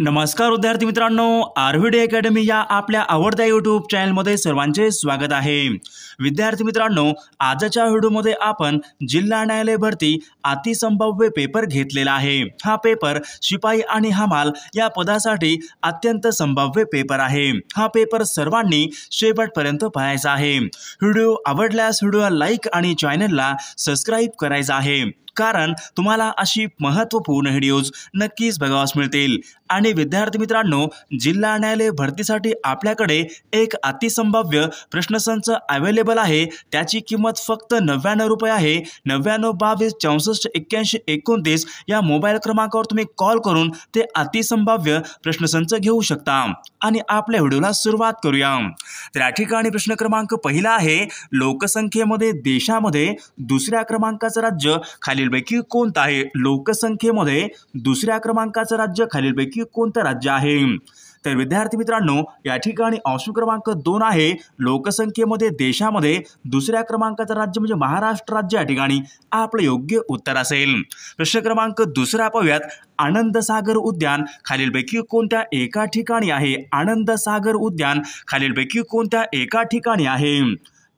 नमस्कार विद्यार्थी मित्रांनो, आरव्हीडी अकॅडमी या आपल्या आवडत्या यूट्यूब चॅनलमध्ये सर्वांचे स्वागत आहे। विद्यार्थी मित्रांनो, आजच्या व्हिडिओमध्ये आपण जिल्हा न्यायालय भरती अतिसंभाव्य पेपर घेतलेला आहे। हा पेपर शिपाई आणि हमाल या पदासाठी अत्यंत संभाव्य पेपर आहे। हा पेपर सर्वांनी शेवटपर्यंत पाहायचा आहे। व्हिडिओ आवडल्यास व्हिडिओला लाईक आणि चॅनलला सबस्क्राइब करायचं आहे, कारण तुम्हाला अशी महत्त्वपूर्ण व्हिडिओज नक्कीच बघावास मिळतील। आणि विद्यार्थी मित्रांनो, जिल्हा न्यायालय भरतीसाठी आपल्याकडे एक अतिसंभाव्य प्रश्नसंच अवेलेबल आहे। त्याची किंमत फक्त 99 रुपये आहे। 99 22 64 81 29 या मोबाईल क्रमांकावर तुम्ही कॉल करून ते अतिसंभाव्य प्रश्नसंच घेऊ शकता। आणि आपल्या व्हिडिओला सुरुवात करूया। तर या ठिकाणी प्रश्न क्रमांक पहिला आहे, लोकसंख्येमध्ये देशामध्ये दुसऱ्या क्रमांकाचं राज्य खालीलपैकी कोणतं आहे? लोकसंख्येमध्ये दुसऱ्या क्रमांकाचं राज्य खालीलपैकी कोणतं राज्य आहे? तर विद्यार्थी मित्रांनो, या ठिकाणी ऑप्शन क्रमांक 2 आहे, लोकसंख्येमध्ये देशामध्ये दुसऱ्या क्रमांकाचं राज्य म्हणजे महाराष्ट्र राज्य या ठिकाणी आपलं योग्य उत्तर असेल। प्रश्न क्रमांक दुसरा पाहूयात, आनंद सागर उद्यान खालीलपैकी कोणत्या एका ठिकाणी आहे? आनंद सागर उद्यान खालीलपैकी कोणत्या एका ठिकाणी आहे?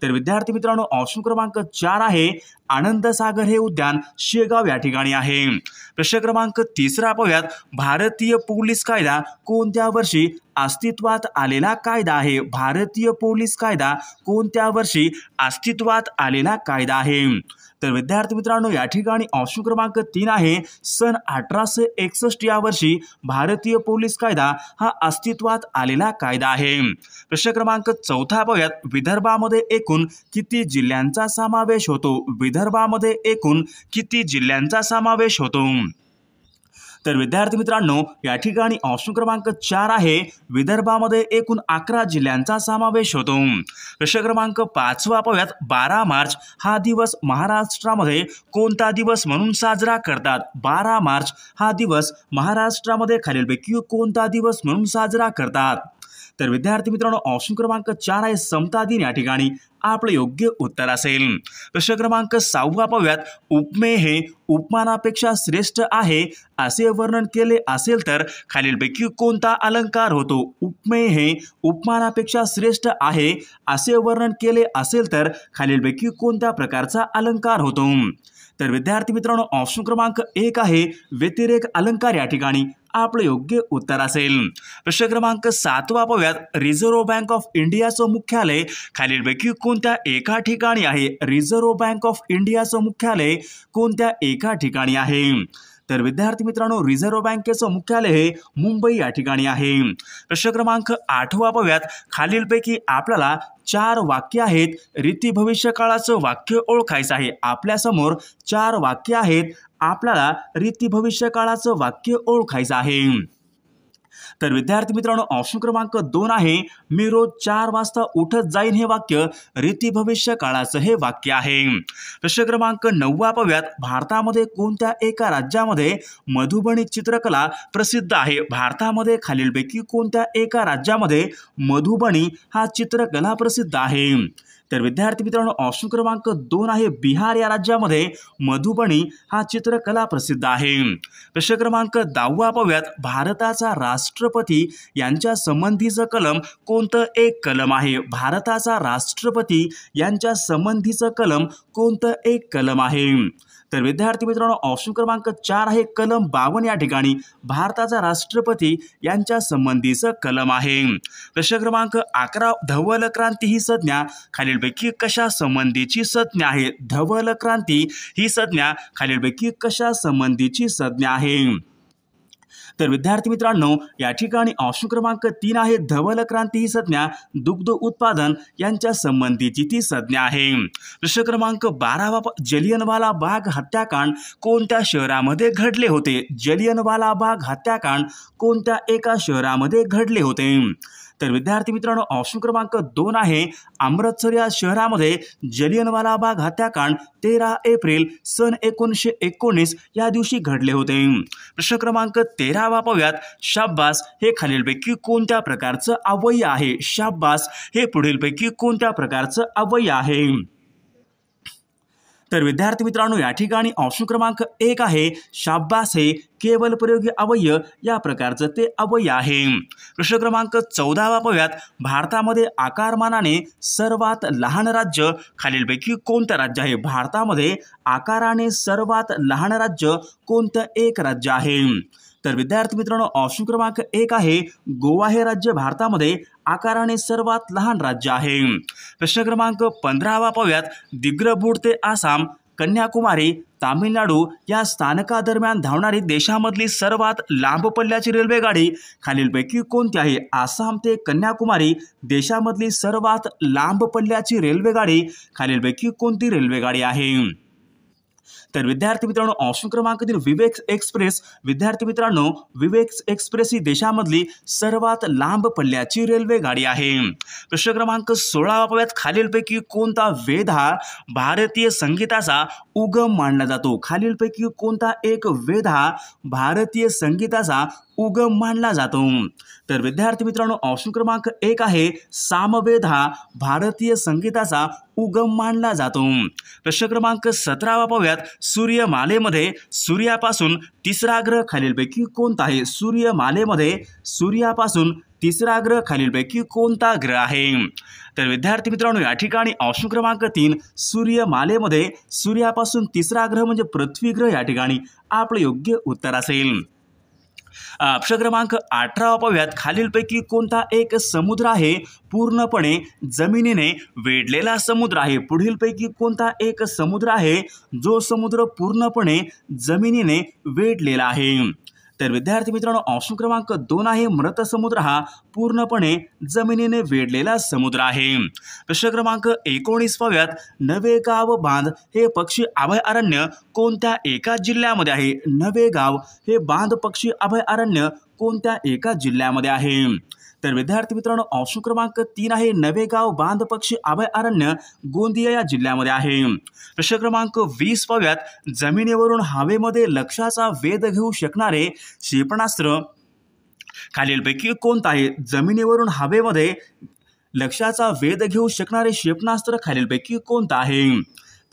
तर विद्यार्थी मित्रांनो, ऑप्शन क्रमांक 4 आहे, आनंद सागर हे उद्यान शेगाव या ठिकाणी आहे। प्रश्न क्रमांक तिसरा पाहूयात, भारतीय पोलीस कायदा कोणत्या वर्षी अस्तित्वात आलेला कायदा आहे? भारतीय पोलीस कायदा कोणत्या वर्षी अस्तित्वात आलेला कायदा आहे? तर विद्यार्थी मित्रांनो, या ठिकाणी ऑप्शन क्रमांक 3 आहे, सन 1861 या वर्षी भारतीय पोलीस कायदा हा अस्तित्वात आलेला कायदा आहे। प्रश्न क्रमांक 4 पाहूयात, विदर्भामध्ये एकूण किती जिल्ह्यांचा समावेश होतो? विदर्भामध्ये एकूण किती जिल्ह्यांचा समावेश होतो? तर विद्यार्थी मित्रांनो, या ठिकाणी ऑप्शन क्रमांक 4 आहे, विदर्भामध्ये एकूण 11 जिल्ह्यांचा समावेश होतो। प्रश्न क्रमांक 5 पाहूयात, 12 मार्च हा दिवस महाराष्ट्रामध्ये कोणता दिवस म्हणून साजरा करतात? 12 मार्च हा दिवस महाराष्ट्रामध्ये खालीलपैकी कोणता दिवस म्हणून साजरा करतात? तर विद्यार्थी मित्रांनो, ऑप्शन क्रमांक 4 आहे, समता दिन या ठिकाणी आपलं योग्य उत्तर असेल। प्रश्न क्रमांक 6 पाहूयात, उपमेय हे उपमानापेक्षा श्रेष्ठ आहे असे वर्णन केले असेल तर खालीलपैकी कोणता अलंकार होतो? उपमेय हे उपमानापेक्षा श्रेष्ठ आहे असे वर्णन केले असेल तर खालीलपैकी कोणत्या प्रकारचा अलंकार होतो? तर विद्यार्थी मित्रांनो, ऑप्शन क्रमांक 1 आहे, व्यतिरेक अलंकार या ठिकाणी आपलं योग्य उत्तर असेल। प्रश्न क्रमांक 7 पाहूयात, रिझर्व्ह बँक ऑफ इंडियाचं मुख्यालय खालीलपैकी कोणत्या एका ठिकाणी आहे? रिझर्व्ह बँक ऑफ इंडियाचं मुख्यालय कोणत्या एका ठिकाणी आहे? तर विद्यार्थी मित्रांनो, रिझर्व्ह बँकेचं मुख्यालय हे मुंबई या ठिकाणी आहे। प्रश्न क्रमांक 8 पाहूयात, खालीलपैकी आपल्याला 4 वाक्य आहेत, रीती भविष्यकाळाचं वाक्य ओळखायचं आहे। आपल्या समोर 4 वाक्य आहेत, आपल्याला रीती भविष्यकाळाचं वाक्य ओळखायचं आहे। तर विद्यार्थी मित्रांनो, ऑप्शन क्रमांक 2 आहे, मी रोज 4 वाजता उठत जाईन हे वाक्य रीती भविष्य काळाचं हे वाक्य आहे। प्रश्न क्रमांक 9 पाहूयात, भारतामध्ये कोणत्या एका राज्यामध्ये मधुबनी चित्रकला प्रसिद्ध आहे? भारतामध्ये खालीलपैकी कोणत्या एका राज्यामध्ये मधुबनी हा चित्रकला प्रसिद्ध आहे? तर विद्यार्थी मित्रांनो, ऑप्शन क्रमांक 2 आहे, बिहार या राज्यामध्ये मधुबनी हा चित्रकला प्रसिद्ध आहे। प्रश्न क्रमांक 10 पाहूयात, भारताचा राष्ट्रपती यांच्या संबंधीचं कलम कोणतं एक कलम आहे? भारताचा राष्ट्रपती यांच्या संबंधीचं कलम कोणतं एक कलम आहे? तर विद्यार्थी मित्रांनो, ऑप्शन क्रमांक 4 आहे, कलम 52 या ठिकाणी भारताचा राष्ट्रपती यांच्या संबंधीचं कलम आहे। प्रश्न क्रमांक 11, धवल क्रांती ही संज्ञा खालीलपैकी कशा संबंधीची संज्ञा आहे? धवल क्रांती ही संज्ञा खालीलपैकी कशा संबंधीची संज्ञा आहे? तर विद्यार्थी मित्रांनो, या ठिकाणी ऑप्शन क्रमांक 3 आहे, धवल क्रांती ही संज्ञा दुग्ध उत्पादन यांच्या संबंधीची ती संज्ञा आहे। प्रश्न क्रमांक 12, जलियनवाला बाग हत्याकांड कोणत्या शहरामध्ये घडले होते? जलियनवाला बाग हत्याकांड कोणत्या एका शहरामध्ये घडले होते? तर विद्यार्थी मित्रांनो, ऑप्शन क्रमांक 2 आहे, अमृतसर या शहरामध्ये जलियनवाला बाग हत्याकांड 13 एप्रिल सन 1919 या दिवशी घडले होते। प्रश्न क्रमांक 13 पाहूयात, शाब्बास हे खालीलपैकी कोणत्या प्रकारचं अव्यय आहे? शाब्बास हे पुढीलपैकी कोणत्या प्रकारचं अव्यय आहे? तर विद्यार्थी मित्रांनो या ठिकाणी ऑप्शन क्रमांक 1 आहे शाब्बास हे केवल प्रयोगी अवयव या प्रकारचं ते अवयव आहे। प्रश्न क्रमांक 14 पाहूयात, भारतामध्ये आकारमानाने सर्वात लहान राज्य खालीलपैकी कोणतं राज्य आहे? भारतामध्ये आकाराने सर्वात लहान राज्य कोणतं एक राज्य आहे? तर विद्यार्थी मित्रांनो ऑप्शन क्रमांक 1 आहे गोवा हे राज्य भारतामध्ये आकाराने सर्वात लहान राज्य आहे। प्रश्न क्रमांक 15 पाहूयात, दिब्रुगढ ते आसाम, कन्याकुमारी, तामिळनाडू या स्थानकादरम्यान धावणारी देशामधली सर्वात लांब पल्ल्याची रेल्वेगाडी खालीलपैकी कोणती आहे? आसाम ते कन्याकुमारी देशामधली सर्वात लांब पल्ल्याची रेल्वेगाडी खालीलपैकी कोणती रेल्वेगाडी आहे? तर विद्यार्थी मित्रांनो ऑप्शन क्रमांक 3 विवेक एक्सप्रेस। विद्यार्थी मित्रांनो विवेक एक्सप्रेस ही देशामधली सर्वात लांब पल्ल्याची रेल्वेगाडी आहे। प्रश्न क्रमांक 16 पाहूयात, खालीलपैकी कोणता वेद हा भारतीय संगीताचा उगम मानला जातो? खालीलपैकी कोणता एक वेद हा भारतीय संगीताचा उगम मानला जातो? तर विद्यार्थी मित्रांनो ऑप्शन क्रमांक 1 आहे सामवेद हा भारतीय संगीताचा उगम मानला जातो। प्रश्न क्रमांक 17 पाहूयात, सूर्यमालेमध्ये सूर्यापासून तिसरा ग्रह खालीलपैकी कोणता आहे? सूर्यमालेमध्ये सूर्यापासून तिसरा ग्रह खालीलपैकी कोणता ग्रह आहे? तर विद्यार्थी मित्रांनो या ठिकाणी ऑप्शन क्रमांक 3 सूर्यमालेमध्ये सूर्यापासून तिसरा ग्रह म्हणजे पृथ्वी ग्रह या ठिकाणी आपलं योग्य उत्तर असेल। प्रश्न क्रमांक 18 पाहूयात, खालीलपैकी कोणता एक समुद्र आहे पूर्णपणे जमिनीने वेढलेला समुद्र आहे? पुढीलपैकी कोणता एक समुद्र आहे जो समुद्र पूर्णपणे जमिनीने वेढलेला आहे? तर विद्यार्थी मित्रांनो ऑप्शन क्रमांक 2 आहे मृत समुद्र हा पूर्णपणे जमिनीने वेढलेला समुद्र आहे। प्रश्न क्रमांक 19 पाहूयात, नवेगाव बांध हे पक्षी अभयारण्य कोणत्या एका जिल्ह्यामध्ये आहे? नवेगाव हे बांध पक्षी अभयारण्य कोणत्या एका जिल्ह्यामध्ये आहे? तर विद्यार्थी मित्रांनो ऑप्शन क्रमांक 3 आहे नवेगाव बांध पक्षी अभयारण्य गोंदिया या जिल्ह्यामध्ये आहे। प्रश्न क्रमांक 20 पाहूयात, जमिनीवरून हवेमध्ये लक्ष्याचा वेध घेऊ शकणारे क्षेपणास्त्र खालीलपैकी कोणतं आहे? जमिनीवरून हवेमध्ये लक्ष्याचा वेध घेऊ शकणारे क्षेपणास्त्र खालीलपैकी कोणतं आहे?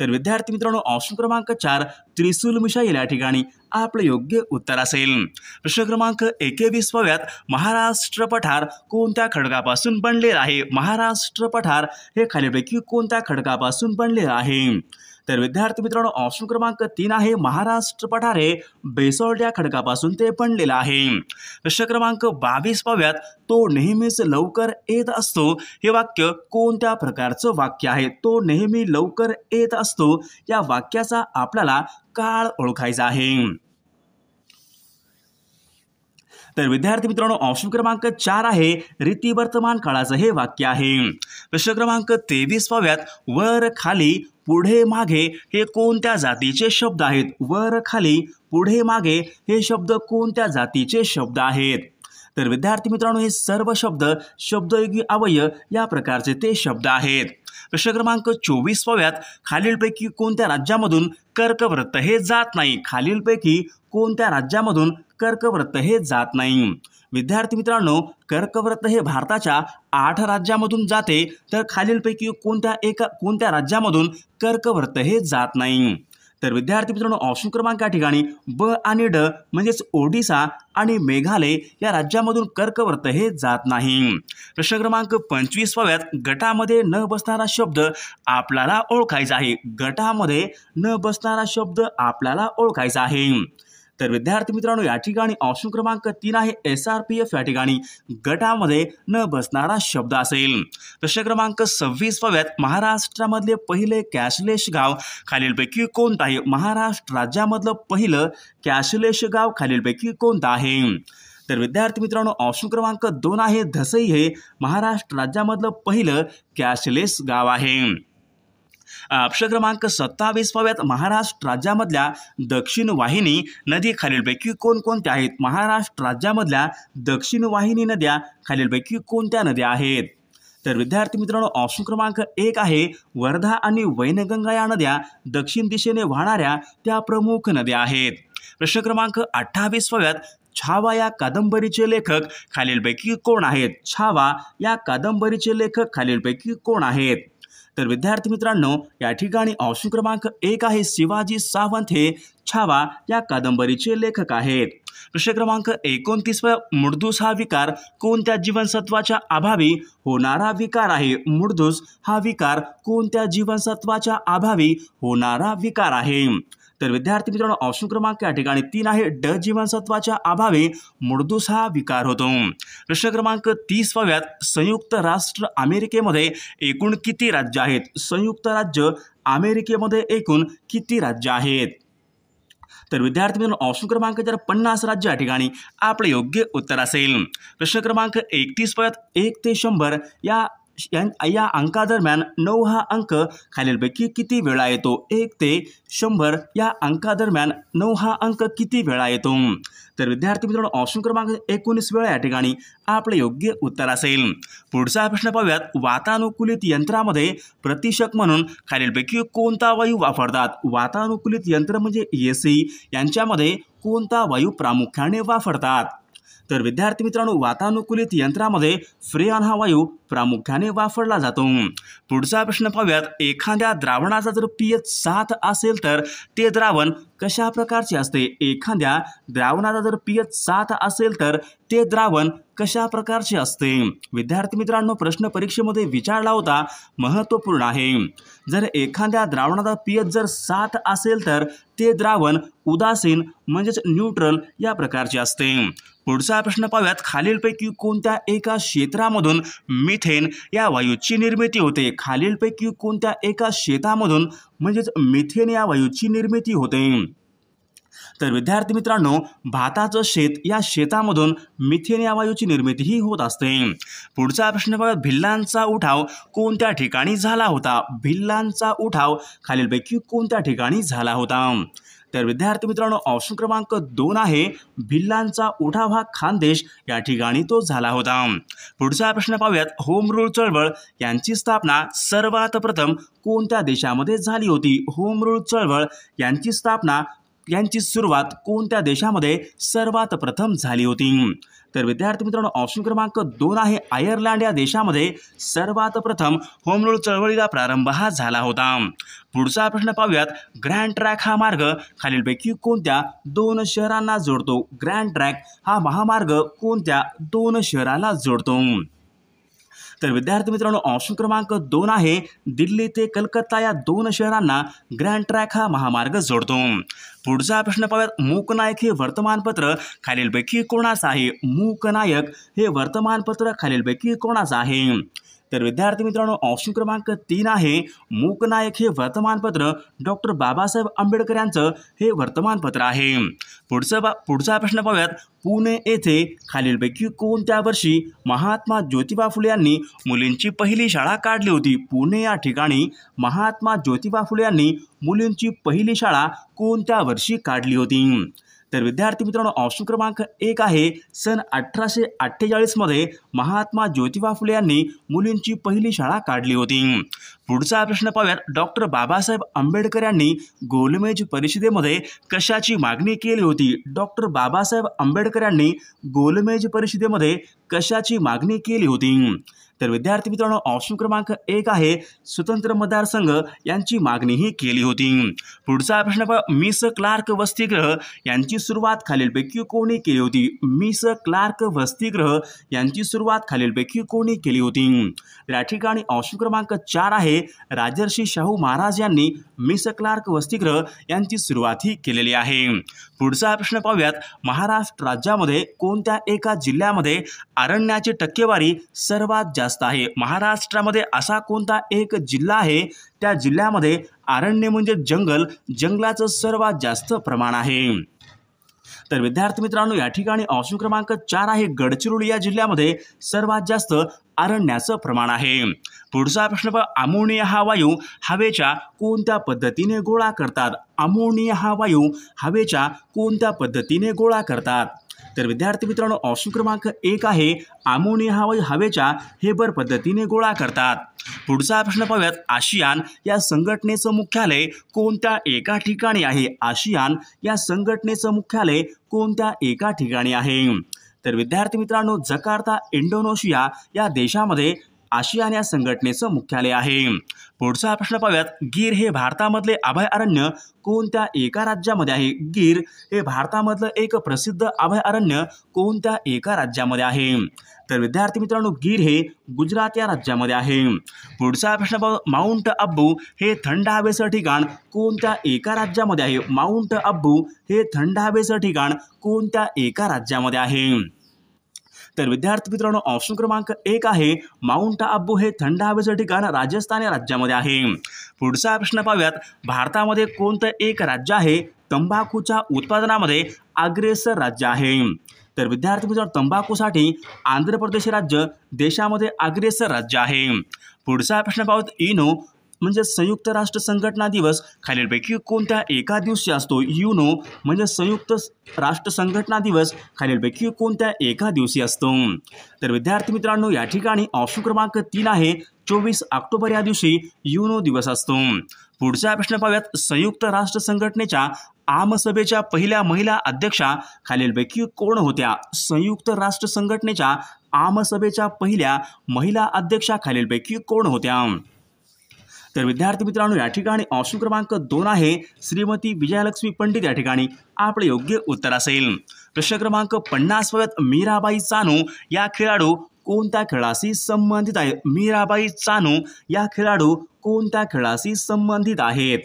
तर विद्यार्थी मित्रांनो ऑप्शन क्रमांक 4 त्रिशूल मिसाईल या ठिकाणी आपलं योग्य उत्तर असेल। प्रश्न क्रमांक 21 पाहूयात, महाराष्ट्र पठार कोणत्या खडकापासून बनलेला आहे? महाराष्ट्र पठार हे खालीलपैकी कोणत्या खडकापासून बनलेलं आहे? तर विद्यार्थी मित्रांनो ऑप्शन क्रमांक 3 आहे महाराष्ट्र पठार हे बेसॉल्ट या खडकापासून ते बनलेलं आहे। प्रश्न क्रमांक 22 पाहूयात, तो नेहमीच लवकर येत असतो हे वाक्य कोणत्या प्रकारचं वाक्य आहे? तो नेहमी लवकर येत असतो या वाक्याचा आपल्याला काळ ओळखायचा आहे। तर विद्यार्थी मित्रांनो ऑप्शन क्रमांक 4 आहे रीती वर्तमान काळाचं हे वाक्य आहे। प्रश्न क्रमांक 23 पाहूयात, वर खाली पुढे मागे हे कोणत्या जातीचे शब्द आहेत? वर खाली पुढे मागे हे शब्द कोणत्या जातीचे शब्द आहेत? तर विद्यार्थी मित्रांनो हे सर्व शब्द शब्दयोगी अवयव या प्रकारचे ते शब्द आहेत। प्रश्न क्रमांक 24 पाहूयात, खालीलपैकी कोणत्या राज्यामधून कर्कवृत्त हे जात नाही? खालीलपैकी कोणत्या राज्यामधून कर्कवृत्त हे जात नाही? विद्यार्थी मित्रांनो कर्कवृत्त हे भारताच्या 8 राज्यामधून जाते, तर खालीलपैकी कोणत्या राज्यामधून कर्कवृत्त हे जात नाही? तर विद्यार्थी मित्रांनो ऑप्शन क्रमांक या ठिकाणी ब आणि ड म्हणजेच ओडिसा आणि मेघालय या राज्यामधून कर्कवृत्त हे जात नाही। प्रश्न क्रमांक 25 पाहूयात, गटामध्ये न बसणारा शब्द आपल्याला ओळखायचा आहे। गटामध्ये न बसणारा शब्द आपल्याला ओळखायचा आहे। तर विद्यार्थी मित्रांनो या ठिकाणी ऑप्शन क्रमांक 3 आहे SRPF या ठिकाणी गटामध्ये न बसणारा शब्द असेल। प्रश्न क्रमांक 26 पाहूयात, महाराष्ट्रामधले पहिले कॅशलेस गाव खालीलपैकी कोणतं आहे? महाराष्ट्र राज्यामधलं पहिलं कॅशलेस गाव खालीलपैकी कोणतं आहे? तर विद्यार्थी मित्रांनो ऑप्शन क्रमांक 2 आहे धसई हे महाराष्ट्र राज्यामधलं पहिलं कॅशलेस गाव आहे। प्रश्न क्रमांक 27 पाहूयात, महाराष्ट्र राज्यामधल्या दक्षिण वाहिनी नदी खालीलपैकी कोणकोणत्या आहेत? महाराष्ट्र राज्यामधल्या दक्षिण वाहिनी नद्या खालीलपैकी कोणत्या नद्या आहेत? तर विद्यार्थी मित्रांनो ऑप्शन क्रमांक 1 आहे वर्धा आणि वैनगंगा या नद्या दक्षिण दिशेने वाहणाऱ्या त्या प्रमुख नद्या आहेत। प्रश्न क्रमांक 28 पाहूयात, छावा या कादंबरीचे लेखक खालीलपैकी कोण आहेत? छावा या कादंबरीचे लेखक खालीलपैकी कोण आहेत? तर विद्यार्थी मित्रांनो या ठिकाणी ऑप्शन क्रमांक 1 आहे शिवाजी सावंत हे छावा या कादंबरीचे लेखक आहेत। प्रश्न क्रमांक 29 मुडदूस हा विकार कोणत्या जीवनसत्वाच्या अभावी होणारा विकार आहे? मुडदूस हा विकार कोणत्या जीवनसत्वाच्या अभावी होणारा विकार आहे? तर विद्यार्थी मित्रांनो ऑप्शन क्रमांक या ठिकाणी 3 आहे ड जीवनसत्वाच्या अभावी मुडदूस हा विकार होतो। प्रश्न क्रमांक 30 संयुक्त राष्ट्र अमेरिकेमध्ये एकूण किती राज्य आहेत? संयुक्त राज्य अमेरिकेमध्ये एकूण किती राज्य आहेत? तर विद्यार्थी मित्रांनो ऑप्शन क्रमांक 50 राज्य या ठिकाणी आपले योग्य उत्तर असेल। प्रश्न क्रमांक 31 1 ते 100 या अंकादरम्यान 9 हा अंक खालीलपैकी किती वेळा येतो? 1 ते 100 या अंकादरम्यान 9 हा अंक किती वेळा येतो? तर विद्यार्थी मित्रांनो ऑप्शन क्रमांक 19 वेळा या ठिकाणी आपले योग्य उत्तर असेल। पुढचा प्रश्न पाहूयात वातानुकूलित यंत्रामध्ये प्रतिशक म्हणून खालीलपैकी कोणता वायू वापरतात? वातानुकूलित यंत्र म्हणजे एसी यांच्यामध्ये कोणता वायू प्रामुख्याने वापरतात? तर विद्यार्थी मित्रांनो वातानुकूलित यंत्रामध्ये फ्रेऑन हा वायू प्रामुख्याने वापरला जातो। पुढचा प्रश्न पाहूयात एखाद्या द्रावणाचा जर pH 7 असेल तर ते द्रावण कशा प्रकारचे असते? एखाद्या द्रावणाचा जर pH 7 असेल तर ते द्रावण कशा प्रकारचे असते? विद्यार्थी मित्रांनो प्रश्न परीक्षेमध्ये विचारला होता, महत्त्वपूर्ण आहे। जर एखाद्या द्रावणाचा pH जर 7 असेल तर ते द्रावण उदासीन म्हणजेच न्यूट्रल या प्रकारचे असते। पुढचा प्रश्न पाहूयात खालीलपैकी कोणत्या एका क्षेत्रामधून मिथेन या वायूची निर्मिती होते? खालीलपैकी कोणत्या एका शेतामधून म्हणजेच मिथेन या वायूची निर्मिती होते? तर विद्यार्थी मित्रांनो भाताचं शेत या शेतामधून मिथेन या वायूची निर्मिती ही होत असते। पुढचा प्रश्न बघा भिल्लांचा उठाव कोणत्या ठिकाणी झाला होता? भिल्लांचा उठाव खालीलपैकी कोणत्या ठिकाणी झाला होता? तर विद्यार्थी मित्रांनो ऑप्शन क्रमांक 2 आहे भिल्लांचा उठाव हा खानदेश या ठिकाणी तो झाला होता। पुढचा प्रश्न पाहूयात होम रूल चळवळ यांची स्थापना सर्वात प्रथम कोणत्या देशामध्ये झाली होती? होम रूल चळवळ यांची सुरुवात कोणत्या देशामध्ये सर्वात प्रथम झाली होती? तर विद्यार्थी मित्रांनो ऑप्शन क्रमांक 2 आहे आयर्लंड या देशामध्ये सर्वात प्रथम होम रूल चळवळीला प्रारंभ हा झाला होता। पुढचा प्रश्न पाहूयात ग्रँड ट्रॅक हा मार्ग खालीलपैकी कोणत्या 2 शहरांना जोडतो? ग्रँड ट्रॅक हा महामार्ग कोणत्या 2 शहराला जोडतो? तर विद्यार्थी मित्रांनो ऑप्शन क्रमांक 2 आहे दिल्ली ते कलकत्ता या 2 शहरांना ग्रँड ट्रॅक हा महामार्ग जोडतो। पुढचा प्रश्न पाहूयात मूकनायक हे वर्तमानपत्र खालीलपैकी कोणाचं आहे? मूकनायक हे वर्तमानपत्र खालीलपैकी कोणाचं आहे? तर विद्यार्थी मित्रांनो ऑप्शन क्रमांक 3 आहे मूकनायक हे वर्तमानपत्र डॉक्टर बाबासाहेब आंबेडकर यांचं हे वर्तमानपत्र आहे। पुढचा प्रश्न पाहूयात पुणे येथे खालीलपैकी कोणत्या वर्षी महात्मा ज्योतिबा फुले यांनी मुलींची पहिली शाळा काढली होती? पुणे या ठिकाणी महात्मा ज्योतिबा फुले यांनी मुलींची पहिली शाळा कोणत्या वर्षी काढली होती? तर विद्यार्थी मित्रांनो ऑप्शन क्रमांक 1 आहे सन 1848 मध्ये महात्मा ज्योतिबा फुले यांनी मुलींची पहिली शाळा काढली होती। पुढचा प्रश्न पाहूयात डॉक्टर बाबासाहेब आंबेडकर यांनी गोलमेज परिषदेमध्ये कशाची मागणी केली होती? डॉक्टर बाबासाहेब आंबेडकर यांनी गोलमेज परिषदेमध्ये कशाची मागणी केली होती? तर विद्यार्थी मित्रांनो ऑप्शन क्रमांक 1 आहे स्वतंत्र मतदारसंघ यांची मागणी ही केली होती। पुढचा प्रश्न मिस क्लार्क वसतिगृह यांची सुरुवात खालीलपैकी कोणी केली होती? मिस क्लार्क वसतिगृह यांची सुरुवात खालीलपैकी कोणी केली होती? या ठिकाणी ऑप्शन क्रमांक 4 आहे राजर्षी शाहू महाराज यांनी मिस क्लार्क वसतिगृह यांची सुरुवात ही केलेली आहे। पुढचा प्रश्न पाहूयात महाराष्ट्र राज्यामध्ये कोणत्या एका जिल्ह्यामध्ये अरण्याची टक्केवारी सर्वात जास्त आहे? महाराष्ट्रामध्ये असा कोणता एक जिल्हा आहे त्या जिल्ह्यामध्ये अरण्य म्हणजे जंगलाचं सर्वात जास्त प्रमाण आहे? तर विद्यार्थी मित्रांनो या ठिकाणी ऑप्शन क्रमांक 4 आहे गडचिरोली या जिल्ह्यामध्ये सर्वात जास्त अरण्याचं प्रमाण आहे। पुढचा प्रश्न अमोनिया हा वायू हवेच्या कोणत्या पद्धतीने गोळा करतात? अमोनिया हा वायू हवेच्या कोणत्या पद्धतीने गोळा करतात? तर विद्यार्थी मित्रांनो ऑप्शन क्रमांक 1 आहे अमोनिया हा वायू हवेच्या हेबर पद्धतीने गोळा करतात। पुढचा प्रश्न पाहूयात आशियान या संघटनेचं मुख्यालय कोणत्या एका ठिकाणी आहे? आशियान या संघटनेचं मुख्यालय कोणत्या एका ठिकाणी आहे? तर विद्यार्थी मित्रांनो जकार्ता इंडोनेशिया या देशामध्ये आशियान या संघटनेचं मुख्यालय आहे। पुढचा प्रश्न पाहूयात, गीर हे भारतामधले अभयारण्य कोणत्या एका राज्यामध्ये आहे? गीर हे भारतामधलं एक प्रसिद्ध अभयारण्य कोणत्या एका राज्यामध्ये आहे? तर विद्यार्थी मित्रांनो, गीर हे गुजरात या राज्यामध्ये आहे। पुढचा प्रश्न पाहू, माउंट अब्बू हे थंड हवेचं ठिकाण कोणत्या एका राज्यामध्ये आहे? माउंट अब्बू हे थंड हवेचं ठिकाण कोणत्या एका राज्यामध्ये आहे? तर विद्यार्थी मित्रांनो, ऑप्शन क्रमांक 1 आहे माउंट अब्बू हे थंड हवेचं ठिकाण राजस्थान या राज्यामध्ये आहे। पुढचा प्रश्न पाहूयात, भारतामध्ये कोणतं एक राज्य आहे तंबाखूच्या उत्पादनामध्ये अग्रेसर राज्य आहे? तर विद्यार्थी मित्रांनो, तंबाखूसाठी आंध्र प्रदेश राज्य देशामध्ये अग्रेसर राज्य आहे। पुढचा प्रश्न पाहूयात, युनो म्हणजे संयुक्त राष्ट्र संघटना दिवस खालीलपैकी कोणत्या एका दिवशी असतो? युनो म्हणजे संयुक्त राष्ट्र संघटना दिवस खालीलपैकी कोणत्या एका दिवशी असतो? तर विद्यार्थी मित्रांनो, या ठिकाणी ऑप्शन क्रमांक 3 आहे 24 ऑक्टोबर या दिवशी युनो दिवस असतो। पुढचा प्रश्न पाहूयात, संयुक्त राष्ट्र संघटनेच्या आमसभेच्या पहिल्या महिला अध्यक्षा खालीलपैकी कोण होत्या? संयुक्त राष्ट्र संघटनेच्या आमसभेच्या पहिल्या महिला अध्यक्षा खालीलपैकी कोण होत्या? तर विद्यार्थी मित्रांनो, या ठिकाणी ऑप्शन क्रमांक 2 आहे श्रीमती विजयलक्ष्मी पंडित या ठिकाणी आपले योग्य उत्तर असेल। प्रश्न क्रमांक 50 पाहूयात, मीराबाई चानू या खेळाडू कोणत्या खेळाशी संबंधित आहेत? मीराबाई चानू या खेळाडू कोणत्या खेळाशी संबंधित आहेत?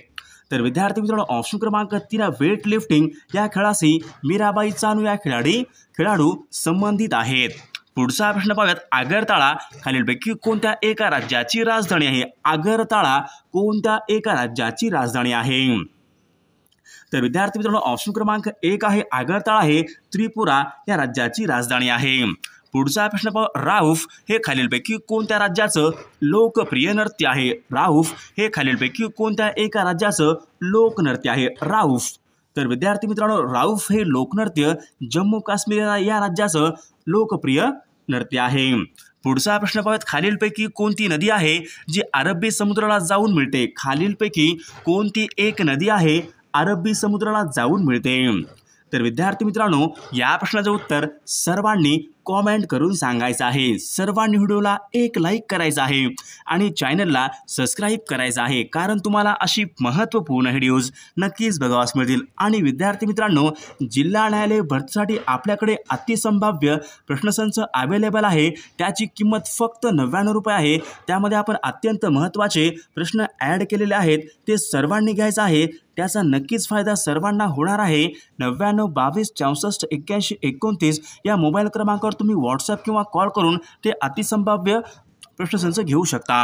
तर विद्यार्थी मित्रांनो, ऑप्शन क्रमांक 3 वेट लिफ्टिंग या खेळाशी मीराबाई चानू या खेळाडू संबंधित आहेत। पुढचा प्रश्न पाहूयात, आगरताळा खालीलपैकी कोणत्या एका राज्याची राजधानी आहे? आगरताळा कोणत्या एका राज्याची राजधानी आहे? तर विद्यार्थी मित्रांनो, ऑप्शन क्रमांक 1 आहे आगरताळा हे त्रिपुरा या राज्याची राजधानी आहे। पुढचा प्रश्न पाहू, राऊफ हे खालीलपैकी कोणत्या राज्याचं लोकप्रिय नृत्य आहे? राऊफ हे खालीलपैकी कोणत्या एका राज्याचं लोकनृत्य आहे? राऊफ। तर विद्यार्थी मित्रांनो, राऊफ हे लोकनृत्य जम्मू काश्मीर या राज्याचं लोकप्रिय नृत्य आहे। पुढचा प्रश्न पाहूयात, खालीलपैकी कोणती नदी आहे जी अरबी समुद्राला जाऊन मिळते? खालीलपैकी कोणती एक नदी आहे अरबी समुद्राला जाऊन मिळते? तर विद्यार्थी मित्रांनो, या प्रश्नाचं उत्तर सर्वांनी कॉमेंट करून सांगायचं आहे। सर्वांनी व्हिडिओला एक लाईक करायचं आहे आणि चॅनलला सबस्क्राईब करायचं आहे, कारण तुम्हाला अशी महत्त्वपूर्ण व्हिडिओज नक्कीच बघावास मिळतील। आणि विद्यार्थी मित्रांनो, जिल्हा न्यायालय भरतीसाठी आपल्याकडे अतिसंभाव्य प्रश्नसंच अवेलेबल आहे। त्याची किंमत फक्त 99 रुपये आहे। त्यामध्ये आपण अत्यंत महत्त्वाचे प्रश्न ॲड केलेले आहेत, ते सर्वांनी घ्यायचं आहे। त्याचा नक्कीच फायदा सर्वांना होणार आहे। 99 22 64 81 29 या मोबाईल क्रमांकावर तुम्ही व्हॉट्सअप किंवा कॉल करून ते अतिसंभाव्य प्रश्नसंच घेऊ शकता।